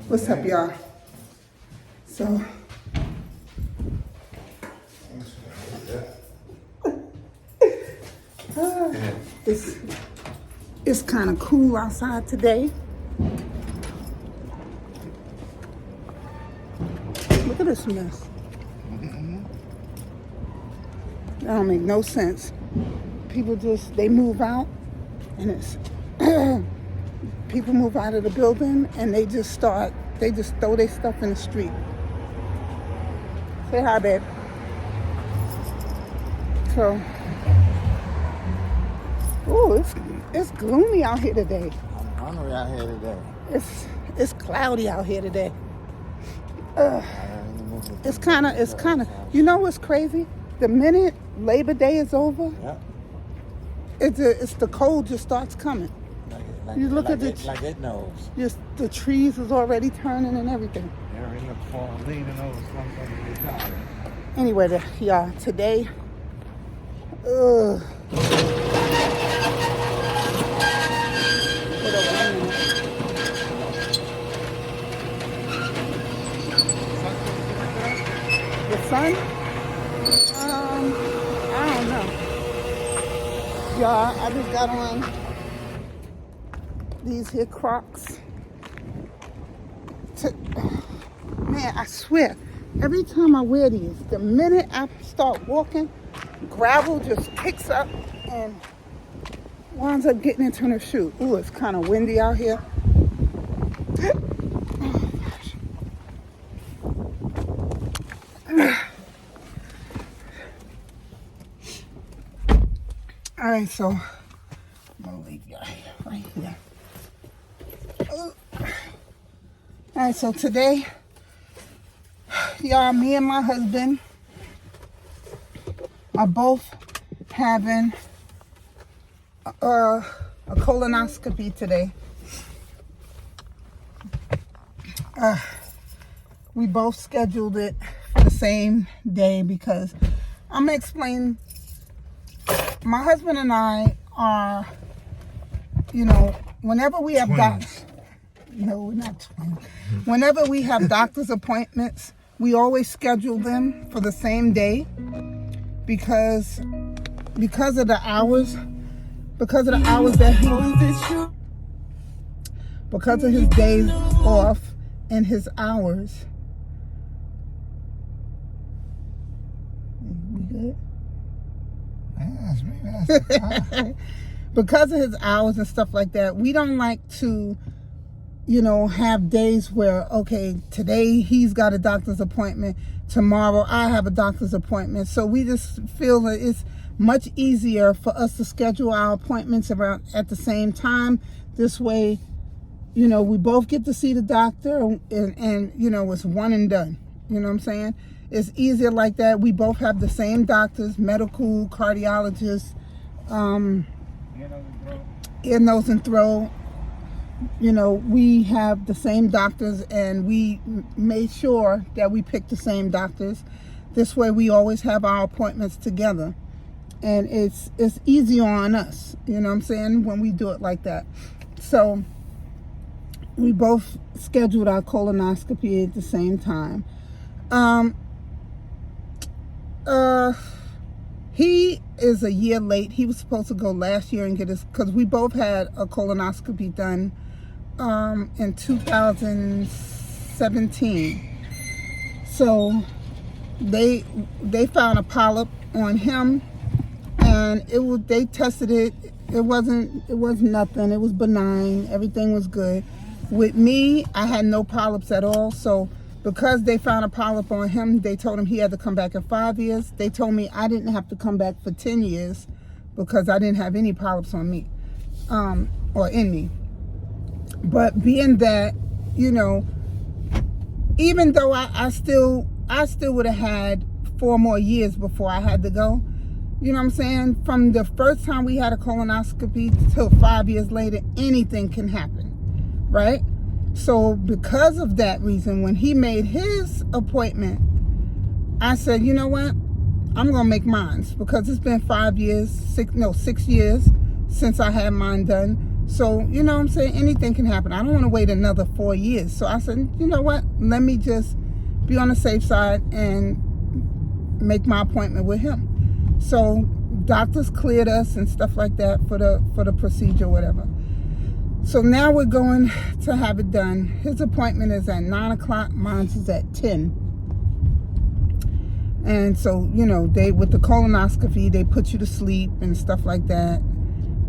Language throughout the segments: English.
What's up, y'all? So, it's kind of cool outside today. Look at this mess. That don't make no sense. People they move out, and it's people move out of the building, and they just throw their stuff in the street. Say hi, babe. So, oh, it's gloomy out here today. I'm hungry out here today. It's cloudy out here today. It's kind of. You know what's crazy? The minute Labor Day is over, yeah, it's the cold just starts coming. You look at it like it knows. Just the trees is already turning and everything. They're in the fall, leaning over something. Anyway, y'all, today, the sun? I don't know. Y'all, I just got on these here Crocs. Man, I swear, every time I wear these, the minute I start walking, gravel just kicks up and winds up getting into the shoe. Ooh, it's kind of windy out here. Oh, gosh. All right, so I'm gonna leave you right here. All right, so today, y'all, me and my husband are both having a colonoscopy today. We both scheduled it for the same day because I'm gonna explain. My husband and I are, whenever we have doctors, no, we're not twins. Whenever we have doctor's appointments, we always schedule them for the same day because of the hours that because of his days off and his hours. We good? Because of his hours and stuff like that, we don't like to, have days where, okay, today he's got a doctor's appointment, tomorrow I have a doctor's appointment. So we just feel that it's much easier for us to schedule our appointments around at the same time. This way, we both get to see the doctor and it's one and done. You know what I'm saying? It's easier like that. We both have the same doctors, medical, cardiologists, ear, nose, and throat. We have the same doctors, and we made sure that we picked the same doctors. This way we always have our appointments together. And it's easier on us, you know what I'm saying, when we do it like that. So we both scheduled our colonoscopy at the same time. He is a year late. He was supposed to go last year and get his, because we both had a colonoscopy done in 2017. So they found a polyp on him, and they tested it. It was nothing. It was benign. Everything was good. With me, I had no polyps at all. So because they found a polyp on him, they told him he had to come back in 5 years. They told me I didn't have to come back for 10 years because I didn't have any polyps on me, or in me. But being that, even though I still would have had 4 more years before I had to go. You know what I'm saying? From the first time we had a colonoscopy till 5 years later, anything can happen, right? So because of that reason, when he made his appointment, I said, you know what? I'm going to make mine, because it's been 6 years since I had mine done. So, you know what I'm saying? Anything can happen. I don't want to wait another 4 years. So I said, you know what? Let me just be on the safe side and make my appointment with him. So doctors cleared us and stuff like that for the procedure, whatever. So now we're going to have it done. His appointment is at 9 o'clock. Mine is at 10. And so, you know, they, with the colonoscopy, they put you to sleep and stuff like that.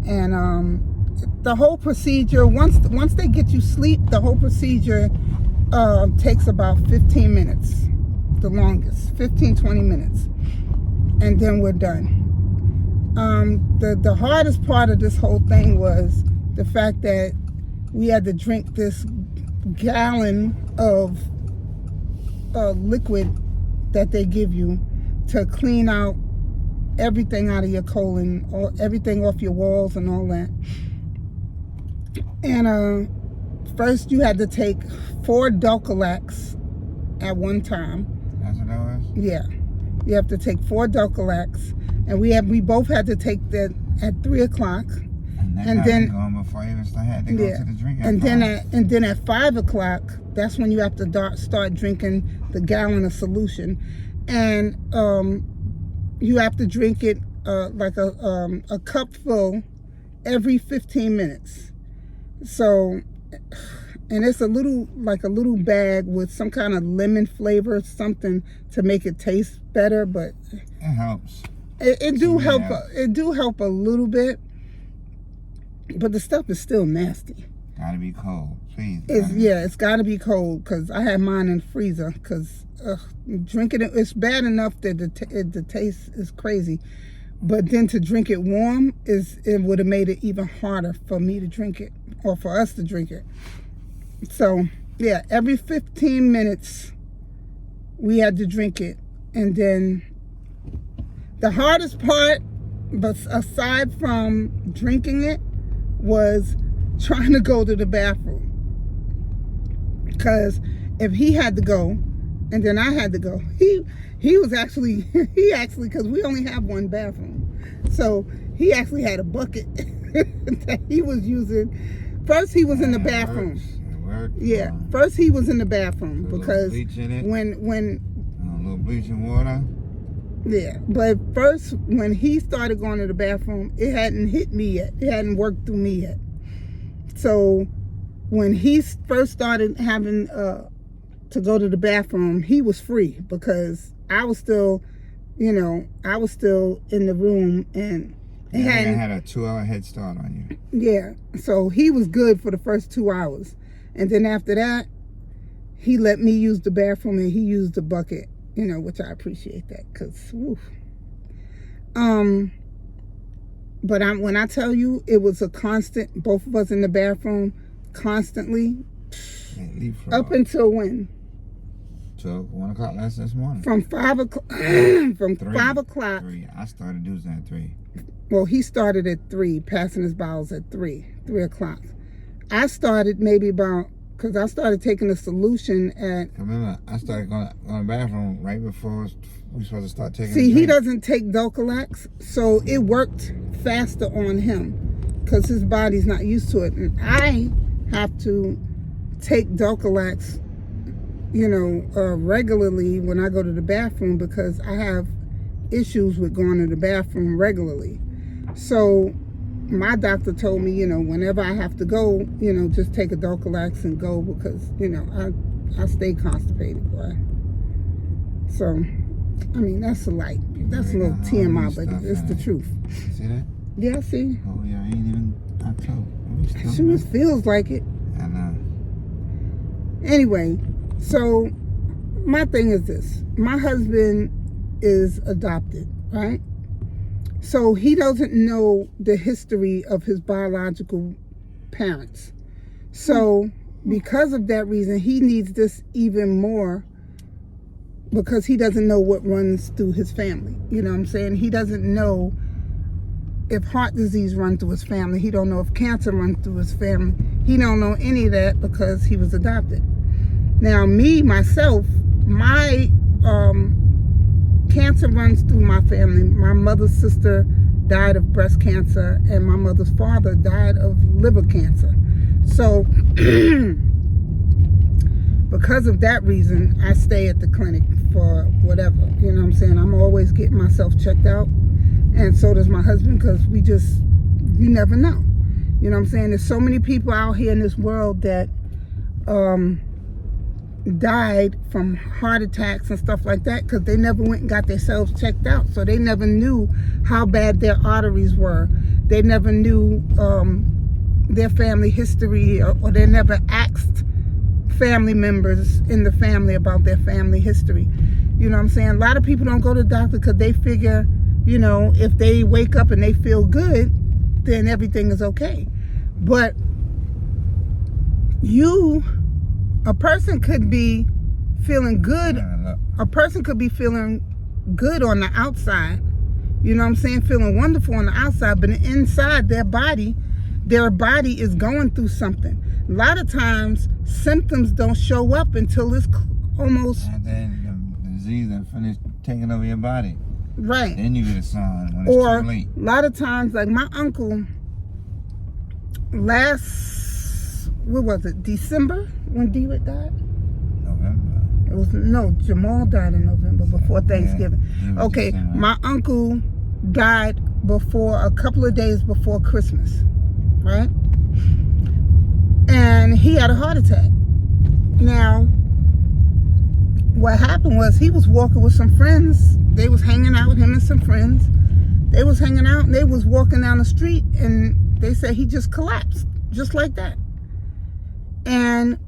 And the whole procedure, once they get you sleep, the whole procedure takes about 15 minutes, the longest, 15, 20 minutes. And then we're done. The hardest part of this whole thing was the fact that we had to drink this gallon of liquid that they give you to clean out everything out of your colon, or everything off your walls and all that. And first you had to take 4 Dulcolax at one time. That's what that was? Yeah. You have to take 4 Dulcolax. And we both had to take that at 3 o'clock. And then going before you even had to go to the drink. And then at 5 o'clock, that's when you have to start drinking the gallon of solution. And you have to drink it like a cup full every 15 minutes. So, and it's a little bag with some kind of lemon flavor, something to make it taste better, but it helps. It do help a little bit, but the stuff is still nasty. Gotta be cold, please. It's gotta be cold, because I had mine in the freezer, because drinking it, it's bad enough that the taste is crazy, but then to drink it warm, it would have made it even harder for me to drink it, or for us to drink it. So yeah, every 15 minutes we had to drink it. And then the hardest part, but aside from drinking it, was trying to go to the bathroom. Because if he had to go, and then I had to go, he was actually, because we only have one bathroom. So he actually had a bucket that he was using. First he was in the bathroom. It worked. Yeah, first he was in the bathroom because bleach in it. when A little bleach and water. Yeah, but first, when he started going to the bathroom, it hadn't hit me yet. It hadn't worked through me yet. So when he first started having to go to the bathroom, he was free, because I was still, in the room, and I had a 2-hour head start on you. Yeah, so he was good for the first 2 hours. And then after that, he let me use the bathroom, and he used the bucket. Which I appreciate that, because, woof. But when I tell you, it was a constant, both of us in the bathroom, constantly, up until when? Till 1 o'clock this morning. From 5 o'clock, 5 o'clock. 3. I started using at 3. Well, he started at 3, passing his bowels at 3 o'clock. I started maybe about, because I started taking the solution at... Remember, I started going to the bathroom right before we were supposed to start taking See, he doesn't take Dulcolax, so it worked faster on him, because his body's not used to it. And I have to take Dulcolax, regularly when I go to the bathroom, because I have issues with going to the bathroom regularly. So my doctor told me, whenever I have to go, just take a Dulcolax and go, because, I stay constipated, boy. So, that's a little TMI, but it's the truth. See that? Yeah, see? Oh, yeah, I ain't even, I told. It sure feels like it. I know. Anyway, so my thing is this. My husband is adopted, right? So he doesn't know the history of his biological parents. So because of that reason, he needs this even more, because he doesn't know what runs through his family. You know what I'm saying? He doesn't know if heart disease runs through his family. He don't know if cancer runs through his family. He don't know any of that because he was adopted. Now, myself, my cancer runs through my family. My mother's sister died of breast cancer, and my mother's father died of liver cancer. So because of that reason, I stay at the clinic for whatever, you know what I'm saying? I'm always getting myself checked out, and so does my husband, because you never know. You know what I'm saying? There's so many people out here in this world that died from heart attacks and stuff like that because they never went and got themselves checked out. So they never knew how bad their arteries were. They never knew their family history, or they never asked family members in the family about their family history. You know what I'm saying? A lot of people don't go to the doctor because they figure, you know, if they wake up and they feel good, then everything is okay. But a person could be feeling good. A person could be feeling good on the outside. You know what I'm saying? Feeling wonderful on the outside, but inside their body is going through something. A lot of times, symptoms don't show up until it's almost... And then the disease that finished taking over your body. Right. Then you get a sign when it's or too late. A lot of times, like my uncle, December, when D-Rick died? November. Jamal died in November, before Thanksgiving. Yeah, okay, December. My uncle died a couple of days before Christmas, right? And he had a heart attack. Now, what happened was he was walking with some friends. They was hanging out with him and some friends. They was hanging out and they was walking down the street, and they said he just collapsed, just like that. And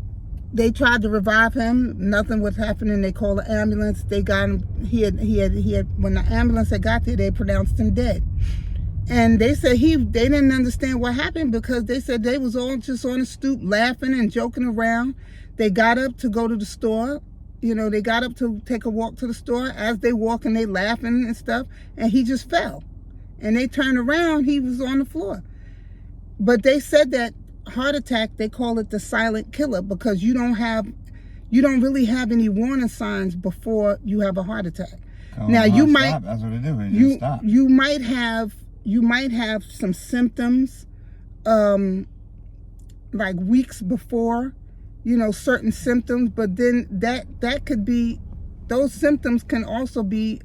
they tried to revive him. Nothing was happening. They called the ambulance. They got him. He had. When the ambulance had got there, they pronounced him dead. And they said they didn't understand what happened, because they said they was all just on the stoop laughing and joking around. They got up to go to the store. You know, they got up to take a walk to the store. As they walking, they laughing and stuff, and he just fell. And they turned around, he was on the floor. But they said that heart attack, they call it the silent killer, because you don't really have any warning signs before you have a heart attack. Now you might stop. That's what it do. It just stop. You might have some symptoms like weeks before, you know, certain symptoms, but then that could be, those symptoms can also be,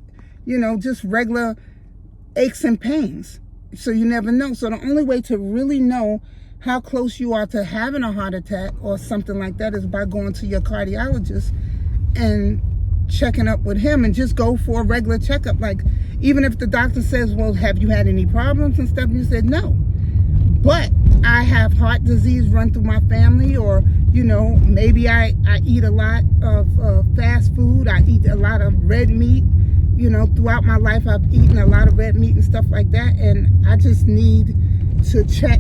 you know, just regular aches and pains. So you never know. So the only way to really know how close you are to having a heart attack or something like that is by going to your cardiologist and checking up with him, and just go for a regular checkup. Like, even if the doctor says, well, have you had any problems and stuff? And you said, no, but I have heart disease run through my family, or, you know, maybe I eat a lot of fast food. I eat a lot of red meat. You know, throughout my life, I've eaten a lot of red meat and stuff like that. And I just need to check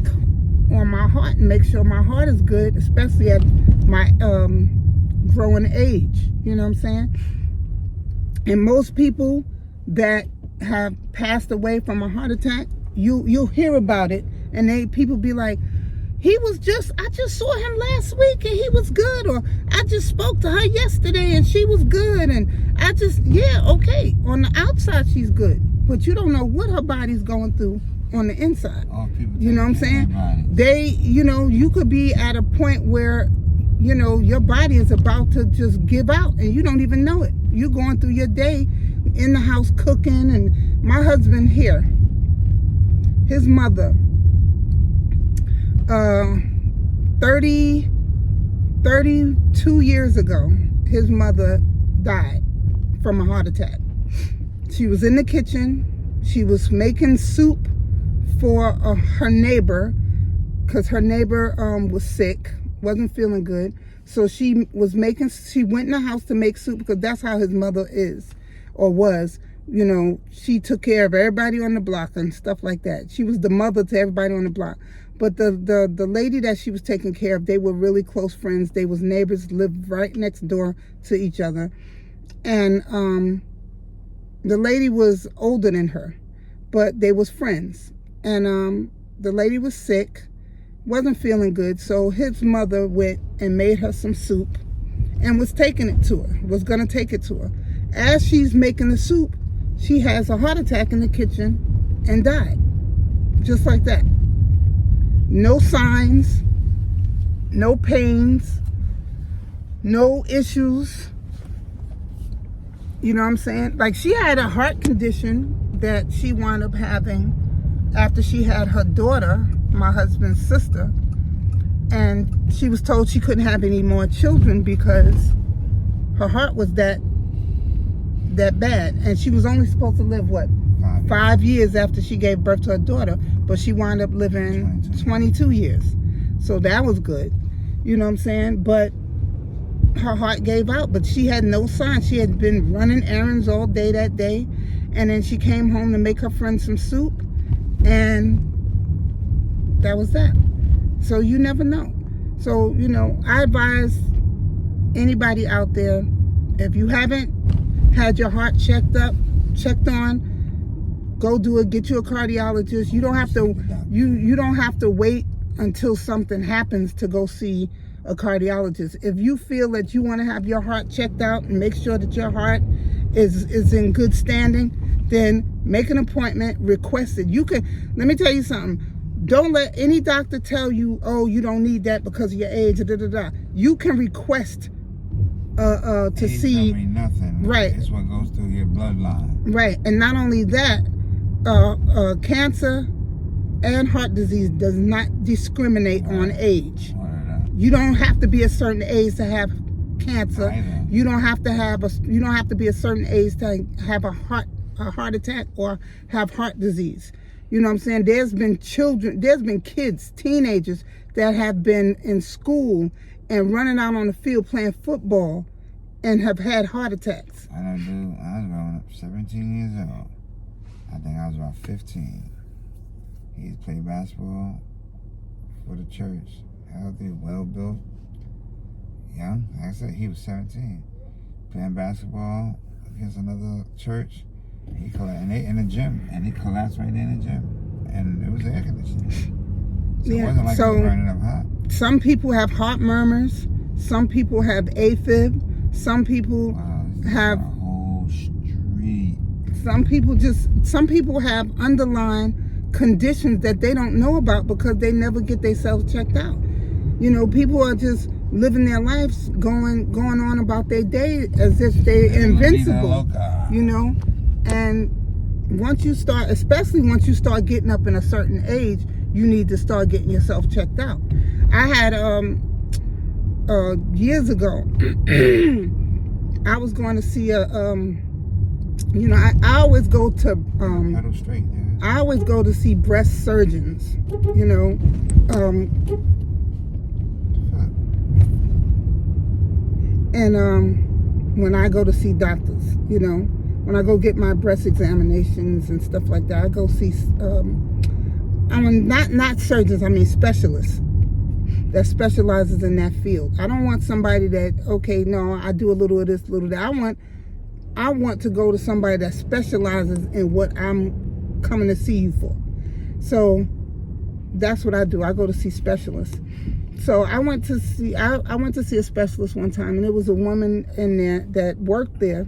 on my heart and make sure my heart is good, especially at my growing age. You know what I'm saying? And most people that have passed away from a heart attack, you'll hear about it, and people be like, I just saw him last week and he was good, or I just spoke to her yesterday and she was good, and okay, on the outside she's good, but you don't know what her body's going through on the inside. You know what I'm saying? You could be at a point where, you know, your body is about to just give out and you don't even know it. You're going through your day in the house cooking, and my husband here, his mother, 32 years ago, his mother died from a heart attack. She was in the kitchen. She was making soup for her neighbor, because her neighbor was sick, wasn't feeling good. So she went in the house to make soup, because that's how his mother is, or was. You know, she took care of everybody on the block and stuff like that. She was the mother to everybody on the block. But the lady that she was taking care of, they were really close friends. They was neighbors, lived right next door to each other. And the lady was older than her, but they was friends. And the lady was sick, wasn't feeling good. So his mother went and made her some soup and was going to take it to her. As she's making the soup, she has a heart attack in the kitchen and died. Just like that. No signs, no pains, no issues. You know what I'm saying? Like, she had a heart condition that she wound up having after she had her daughter, my husband's sister. And she was told she couldn't have any more children because her heart was that bad. And she was only supposed to live, what, 5 years after she gave birth to her daughter. But she wound up living 22 years. So that was good. You know what I'm saying? But her heart gave out. But she had no signs. She had been running errands all day that day. And then she came home to make her friend some soup. And that was that. So you never know. So, you know, I advise anybody out there, if you haven't had your heart checked on, go do it. Get you a cardiologist. You don't have to. You don't have to wait until something happens to go see a cardiologist. If you feel that you want to have your heart checked out and make sure that your heart is in good standing, then make an appointment. Request it. You can. Let me tell you something. Don't let any doctor tell you, oh, you don't need that because of your age. You can request to age see. Don't mean nothing. Right. It's what goes through your bloodline. Right, and not only that, cancer and heart disease does not discriminate on age. You don't have to be a certain age to have cancer. You don't have to be a certain age to have a heart attack or have heart disease. You know what I'm saying? There's been kids, teenagers that have been in school and running out on the field playing football and have had heart attacks. I know, dude. I was growing up 17 years old. I think I was about 15. He played basketball for the church. Healthy, well-built, young. Like I said, he was 17. Playing basketball against another church. He collapsed in the gym, and he collapsed right in the gym. And it was air conditioning. So it wasn't like it was burning up hot. Some people have heart murmurs. Some people have AFib. Some people have a whole street. Some people have underlying conditions that they don't know about because they never get themselves checked out. You know, people are just living their lives going on about their day as if they're invincible. You know, and especially once you start getting up in a certain age, you need to start getting yourself checked out. I had years ago, I was going to see I always go to I always go to see breast surgeons, you know. When I go to see doctors, you know, when I go get my breast examinations and stuff like that, I go see not surgeons, I mean specialists that specializes in that field. I don't want somebody that, okay, no, I do a little of this, a little of that. I want to go to somebody that specializes in what I'm coming to see you for. So that's what I do. I go to see specialists. So I went to see a specialist one time, and it was a woman in there that worked there,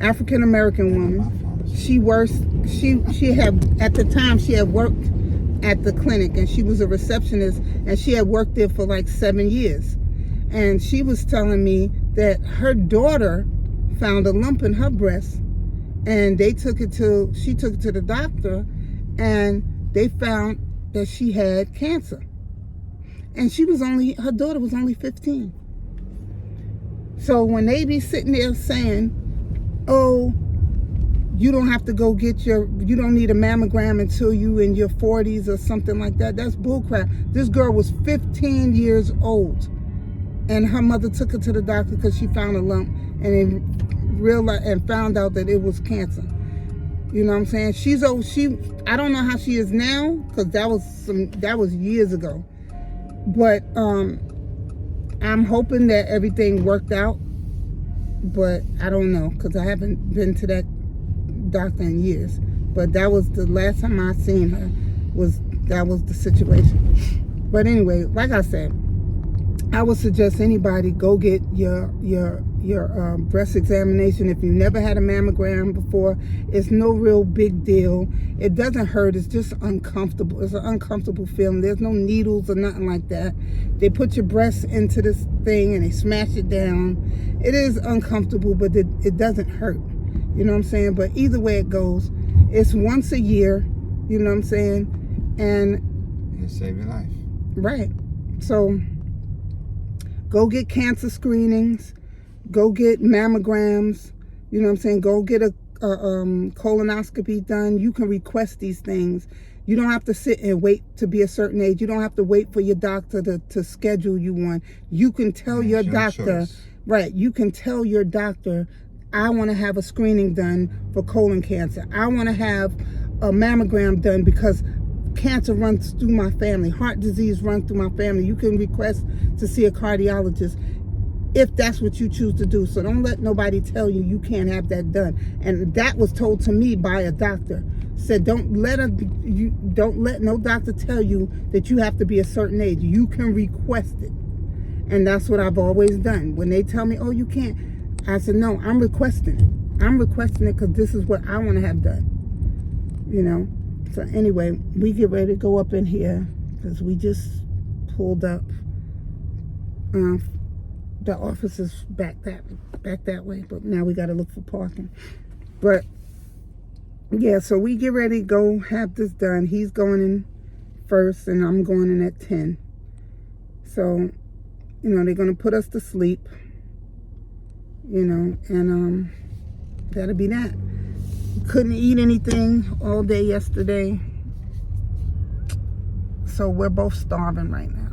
African American woman. She had, at the time, she had worked at the clinic, and she was a receptionist, and she had worked there for like 7 years. And she was telling me that her daughter found a lump in her breast, and she took it to the doctor, and they found that she had cancer. And her daughter was only 15. So when they be sitting there saying, oh, you don't have to go you don't need a mammogram until you in your 40s or something like that, that's bullcrap. This girl was 15 years old, and her mother took her to the doctor because she found a lump and found out that it was cancer. You know what I'm saying? I don't know how she is now, because that was years ago. But I'm hoping that everything worked out. But I don't know, because I haven't been to that doctor in years. But that was the last time I seen her. That was the situation. But anyway, like I said, I would suggest anybody go get your your breast examination. If you never had a mammogram before, it's no real big deal. It doesn't hurt. It's just uncomfortable. It's an uncomfortable feeling. There's no needles or nothing like that. They put your breast into this thing and they smash it down. It is uncomfortable, but it doesn't hurt. You know what I'm saying? But either way it goes, it's once a year. You know what I'm saying? And it'll save your life. Right. So go get cancer screenings. Go get mammograms. You know what I'm saying? Go get a colonoscopy done. You can request these things. You don't have to sit and wait to be a certain age. You don't have to wait for your doctor to schedule you one. You can tell your doctor, choice. Right, you can tell your doctor, I want to have a screening done for colon cancer. I want to have a mammogram done because cancer runs through my family. Heart disease runs through my family. You can request to see a cardiologist if that's what you choose to do. So don't let nobody tell you you can't have that done. And that was told to me by a doctor. Said don't let no doctor tell you that you have to be a certain age. You can request it. And that's what I've always done. When they tell me, oh, you can't, I said, no, I'm requesting it. I'm requesting it because this is what I want to have done. You know? So anyway, we get ready to go up in here because we just pulled up. The office is back that way, but now we got to look for parking. But yeah, so we get ready to go have this done. He's going in first, and I'm going in at 10. So, you know, they're gonna put us to sleep. You know, and that'll be that. Couldn't eat anything all day yesterday, so we're both starving right now.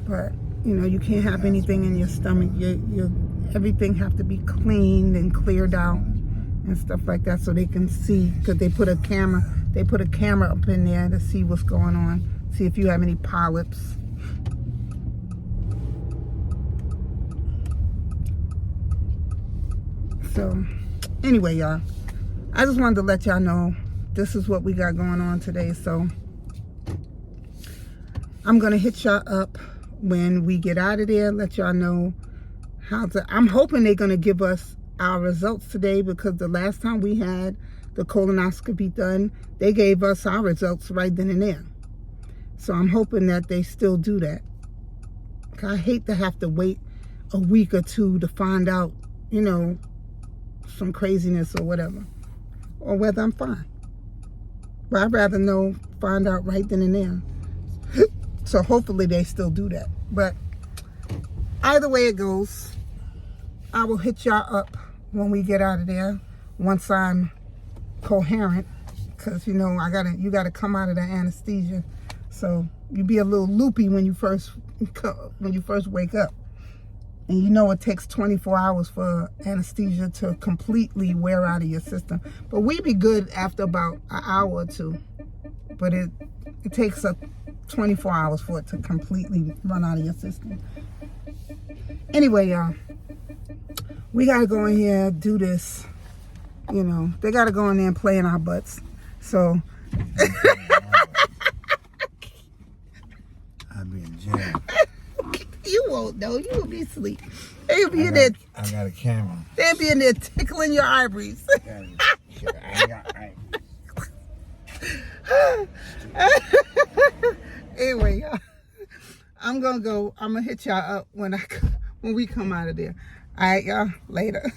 But you know, you can't have anything in your stomach. Your everything have to be cleaned and cleared out and stuff like that, so they can see. Because they put a camera up in there to see what's going on, see if you have any polyps. So anyway, y'all, I just wanted to let y'all know this is what we got going on today. So I'm gonna hit y'all up when we get out of there, let y'all know how to. I'm hoping they're gonna give us our results today, because the last time we had the colonoscopy done, they gave us our results right then and there. So I'm hoping that they still do that. I hate to have to wait a week or two to find out, you know, some craziness or whatever, or whether I'm fine. But I'd rather find out right then and there. So hopefully they still do that. But either way it goes, I will hit y'all up when we get out of there, once I'm coherent, because you know you gotta come out of that anesthesia, so you be a little loopy when you first wake up. And you know it takes 24 hours for anesthesia to completely wear out of your system. But we be good after about an hour or two. But it takes 24 hours for it to completely run out of your system. Anyway, y'all, we got to go in here, do this. You know, they got to go in there and play in our butts. So I'll be in jail. You won't know. You will be asleep. They'll be in there. I got a camera. They'll be in there tickling your ivories. Anyway, y'all, I'm gonna go. I'm gonna hit y'all up when we come out of there. All right, y'all. Later.